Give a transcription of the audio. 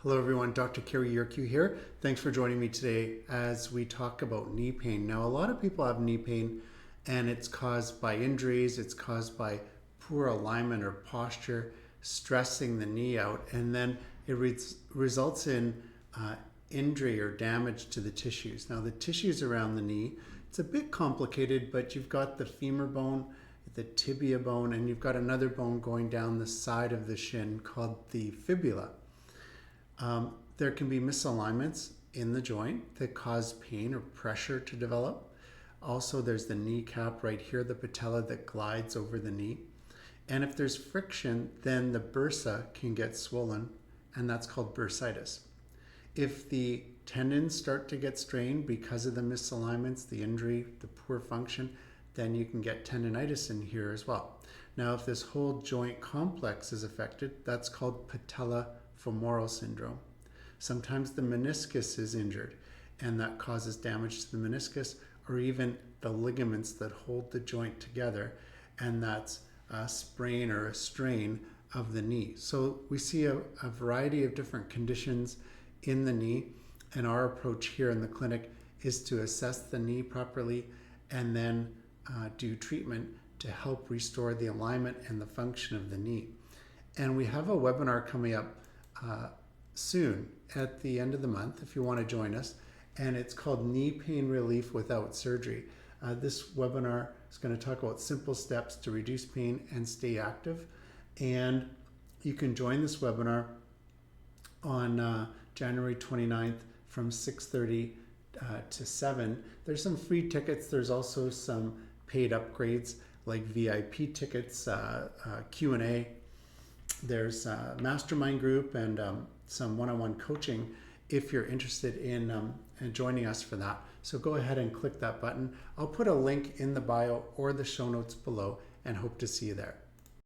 Hello everyone, Dr. Kerry Yerkew here. Thanks for joining me today as we talk about knee pain. Now, a lot of people have knee pain and it's caused by injuries, it's caused by poor alignment or posture, stressing the knee out, and then it results in injury or damage to the tissues. Now, the tissues around the knee, it's a bit complicated, but you've got the femur bone, the tibia bone, and you've got another bone going down the side of the shin called the fibula. There can be misalignments in the joint that cause pain or pressure to develop. Also, there's the kneecap right here, the patella that glides over the knee. And if there's friction, then the bursa can get swollen, and that's called bursitis. If the tendons start to get strained because of the misalignments, the injury, the poor function, then you can get tendonitis in here as well. Now, if this whole joint complex is affected, that's called patellofemoral syndrome. Sometimes the meniscus is injured, and that causes damage to the meniscus or even the ligaments that hold the joint together, and that's a sprain or a strain of the knee. So we see a variety of different conditions in the knee, and our approach here in the clinic is to assess the knee properly and then do treatment to help restore the alignment and the function of the knee. And we have a webinar coming up soon at the end of the month if you want to join us, and it's called Knee Pain Relief Without Surgery. This webinar is going to talk about simple steps to reduce pain and stay active, and you can join this webinar on January 29th from 6:30 to 7. There's some free tickets. There's also some paid upgrades like VIP tickets, Q&A. There's a mastermind group and some one-on-one coaching if you're interested in joining us for that. So go ahead and click that button. I'll put a link in the bio or the show notes below and hope to see you there.